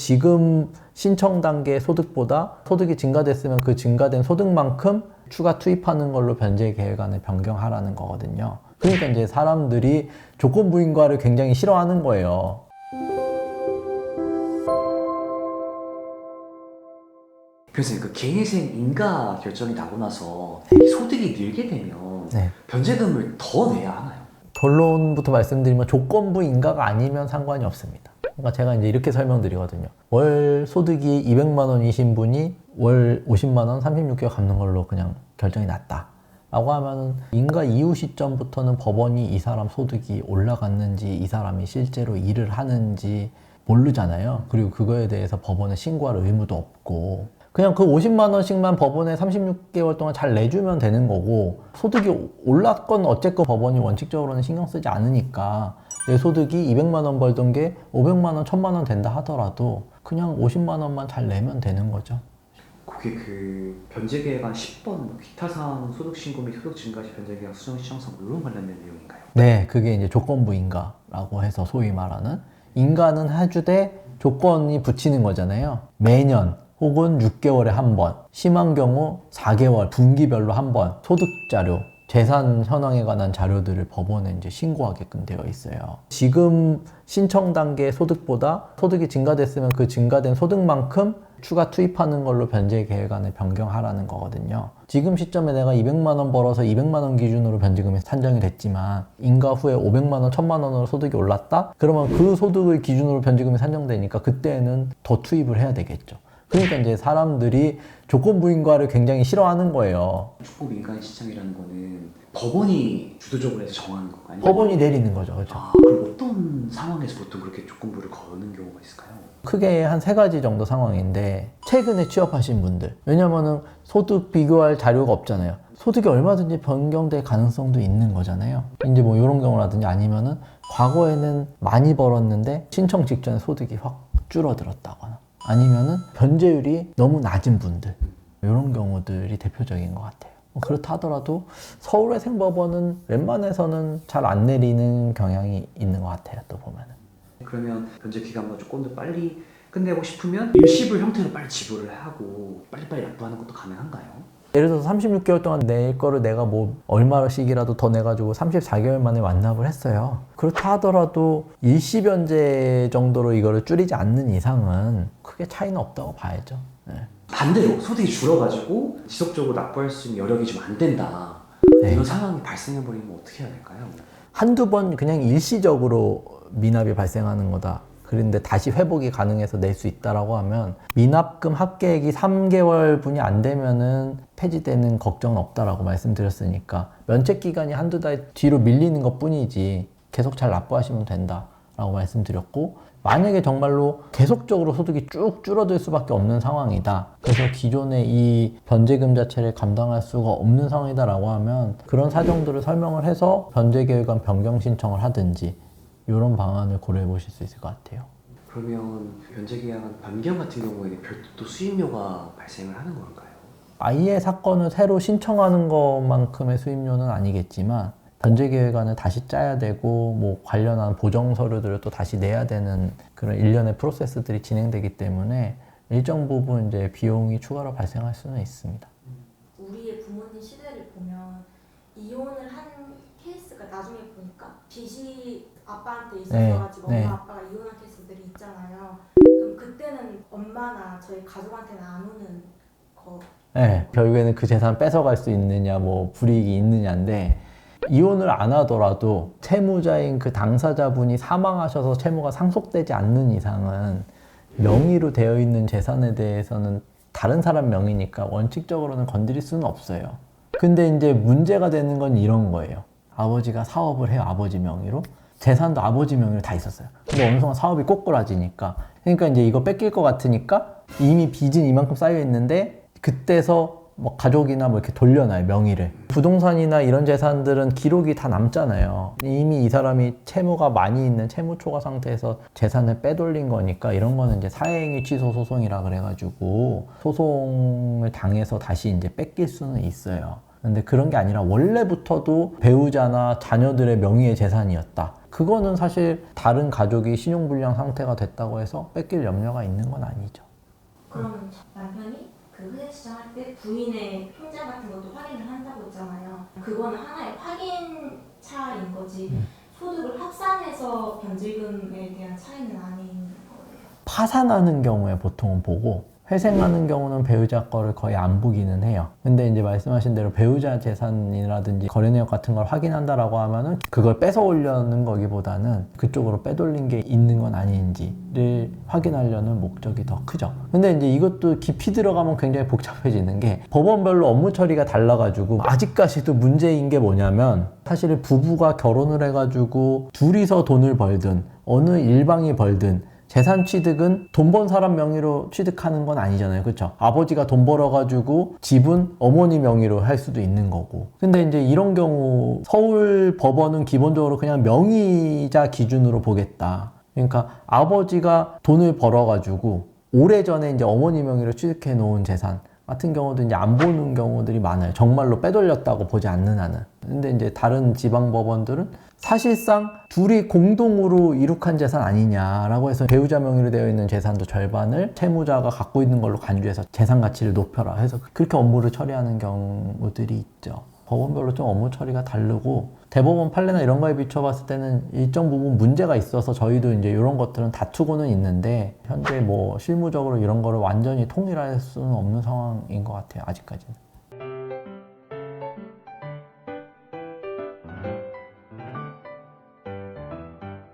지금 신청 단계 소득보다 소득이 증가됐으면 그 증가된 소득만큼 추가 투입하는 걸로 변제 계획안을 변경하라는 거거든요. 그러니까 이제 사람들이 조건부 인가를 굉장히 싫어하는 거예요. 교수님, 그 개인회생 인가 결정이 나고 나서 이 소득이 늘게 되면 네. 변제금을 더 내야 하나요? 결론부터 말씀드리면 조건부 인가가 아니면 상관이 없습니다. 그러니까 제가 이제 이렇게 설명드리거든요. 월 소득이 200만 원이신 분이 월 50만 원 36개월 갚는 걸로 그냥 결정이 났다 라고 하면은 인가 이후 시점부터는 법원이 이 사람 소득이 올라갔는지 이 사람이 실제로 일을 하는지 모르잖아요. 그리고 그거에 대해서 법원에 신고할 의무도 없고 그냥 그 50만 원씩만 법원에 36개월 동안 잘 내주면 되는 거고 소득이 올랐건 어쨌건 법원이 원칙적으로는 신경 쓰지 않으니까 내 소득이 200만 원 벌던 게 500만 원, 1000만 원 된다 하더라도 그냥 50만 원만 잘 내면 되는 거죠. 그게 그 변제계획안 10번 기타 사항 소득 신고 및 소득 증가 시 변제계획 수정 시청상 이런 관련된 내용인가요? 네, 그게 이제 조건부 인가라고 해서 소위 말하는 인가는 해주되 조건이 붙이는 거잖아요. 매년 혹은 6개월에 한 번, 심한 경우 4개월, 분기별로 한 번 소득 자료, 재산 현황에 관한 자료들을 법원에 이제 신고하게끔 되어 있어요. 지금 신청 단계 소득보다 소득이 증가됐으면 그 증가된 소득만큼 추가 투입하는 걸로 변제 계획안을 변경하라는 거거든요. 지금 시점에 내가 200만 원 벌어서 200만 원 기준으로 변제금이 산정이 됐지만 인가 후에 500만 원, 1000만 원으로 소득이 올랐다? 그러면 그 소득을 기준으로 변제금이 산정되니까 그때는 더 투입을 해야 되겠죠. 그러니까 이제 사람들이 조건부 인가를 굉장히 싫어하는 거예요. 조건부 인가의 시청이라는 거는 법원이 주도적으로 해서 정하는 건가요? 법원이 내리는 거죠. 그렇죠? 그럼 어떤 상황에서 보통 그렇게 조건부를 거는 경우가 있을까요? 크게 한 3가지 정도 상황인데 최근에 취업하신 분들 왜냐면은 소득 비교할 자료가 없잖아요. 소득이 얼마든지 변경될 가능성도 있는 거잖아요. 이제 뭐 이런 경우라든지 아니면은 과거에는 많이 벌었는데 신청 직전에 소득이 확 줄어들었다거나 아니면은 변제율이 너무 낮은 분들 이런 경우들이 대표적인 것 같아요. 그렇다 하더라도 서울의 생법원은 웬만해서는 잘 안 내리는 경향이 있는 것 같아요. 또 보면은. 그러면 변제 기간만 조금 더 빨리 끝내고 싶으면 일시불 형태로 빨리 지불을 하고 빨리빨리 납부하는 것도 가능한가요? 예를 들어서 36개월 동안 낼 거를 내가 뭐 얼마씩이라도 더 내가지고 34개월 만에 완납을 했어요. 그렇다 하더라도 일시 변제 정도로 이거를 줄이지 않는 이상은 크게 차이는 없다고 봐야죠. 네. 반대로 소득이 줄어가지고 지속적으로 납부할 수 있는 여력이 좀 안 된다. 네. 이런 상황이 발생해버리면 어떻게 해야 될까요? 한두 번 그냥 일시적으로 미납이 발생하는 거다. 그런데 다시 회복이 가능해서 낼 수 있다라고 하면 미납금 합계액이 3개월 분이 안 되면은 폐지되는 걱정은 없다라고 말씀드렸으니까 면책 기간이 한두 달 뒤로 밀리는 것 뿐이지 계속 잘 납부하시면 된다라고 말씀드렸고 만약에 정말로 계속적으로 소득이 쭉 줄어들 수밖에 없는 상황이다. 그래서 기존의 이 변제금 자체를 감당할 수가 없는 상황이다라고 하면 그런 사정들을 설명을 해서 변제계획안 변경 신청을 하든지 이런 방안을 고려해 보실 수 있을 것 같아요. 그러면 변제계획안 변경 같은 경우에는 별도 수임료가 발생을 하는 건가요? 아예 사건을 새로 신청하는 것만큼의 수임료는 아니겠지만 변제계획안을 다시 짜야 되고 뭐 관련한 보정 서류들을 또 다시 내야 되는 그런 일련의 프로세스들이 진행되기 때문에 일정 부분 이제 비용이 추가로 발생할 수는 있습니다. 우리의 부모님 시대를 보면 이혼을 한 케이스가 나중에 보니까 빚이 아빠한테 있었어가지고 네. 엄마 아빠가 이혼한 케이스들이 있잖아요. 그럼 그때는 엄마나 저희 가족한테는 안 오는 거. 네, 결국에는 그 재산 뺏어갈 수 있느냐 뭐 불이익이 있느냐인데 이혼을 안 하더라도 채무자인 그 당사자분이 사망하셔서 채무가 상속되지 않는 이상은 명의로 되어 있는 재산에 대해서는 다른 사람 명의니까 원칙적으로는 건드릴 수는 없어요. 근데 이제 문제가 되는 건 이런 거예요. 아버지가 사업을 해요. 아버지 명의로. 재산도 아버지 명의로 다 있었어요. 근데 어느 순간 사업이 꼬꾸라지니까 그러니까 이제 이거 뺏길 것 같으니까 이미 빚은 이만큼 쌓여 있는데 그때서 뭐 가족이나 뭐 이렇게 돌려놔요, 명의를. 부동산이나 이런 재산들은 기록이 다 남잖아요. 이미 이 사람이 채무가 많이 있는 채무 초과 상태에서 재산을 빼돌린 거니까 이런 거는 이제 사행위 취소 소송이라 그래가지고 소송을 당해서 다시 이제 뺏길 수는 있어요. 근데 그런 게 아니라 원래부터도 배우자나 자녀들의 명의의 재산이었다. 그거는 사실 다른 가족이 신용불량 상태가 됐다고 해서 뺏길 염려가 있는 건 아니죠. 그러면 남편이 그 회사 시장할 때 부인의 통장 같은 것도 확인을 한다고 했잖아요. 그거는 하나의 확인차인 거지 소득을 합산해서 변제금에 대한 차이는 아닌 거예요. 파산하는 경우에 보통은 보고 회생하는 경우는 배우자 거를 거의 안 보기는 해요. 근데 이제 말씀하신 대로 배우자 재산이라든지 거래 내역 같은 걸 확인한다라고 하면은 그걸 뺏어 오려는 거기보다는 그쪽으로 빼돌린 게 있는 건 아닌지를 확인하려는 목적이 더 크죠. 근데 이제 이것도 깊이 들어가면 굉장히 복잡해지는 게 법원별로 업무 처리가 달라가지고 아직까지도 문제인 게 뭐냐면 사실 부부가 결혼을 해가지고 둘이서 돈을 벌든 어느 일방이 벌든 재산 취득은 돈 번 사람 명의로 취득하는 건 아니잖아요. 그렇죠? 아버지가 돈 벌어가지고 집은 어머니 명의로 할 수도 있는 거고. 근데 이제 이런 경우 서울 법원은 기본적으로 그냥 명의자 기준으로 보겠다. 그러니까 아버지가 돈을 벌어가지고 오래전에 이제 어머니 명의로 취득해 놓은 재산 같은 경우도 이제 안 보는 경우들이 많아요. 정말로 빼돌렸다고 보지 않는 한은. 근데 이제 다른 지방 법원들은 사실상 둘이 공동으로 이룩한 재산 아니냐라고 해서 배우자 명의로 되어 있는 재산도 절반을 채무자가 갖고 있는 걸로 간주해서 재산 가치를 높여라 해서 그렇게 업무를 처리하는 경우들이 있죠. 법원별로 좀 업무 처리가 다르고 대법원 판례나 이런 거에 비춰봤을 때는 일정 부분 문제가 있어서 저희도 이제 이런 것들은 다투고는 있는데 현재 뭐 실무적으로 이런 거를 완전히 통일할 수는 없는 상황인 것 같아요. 아직까지는.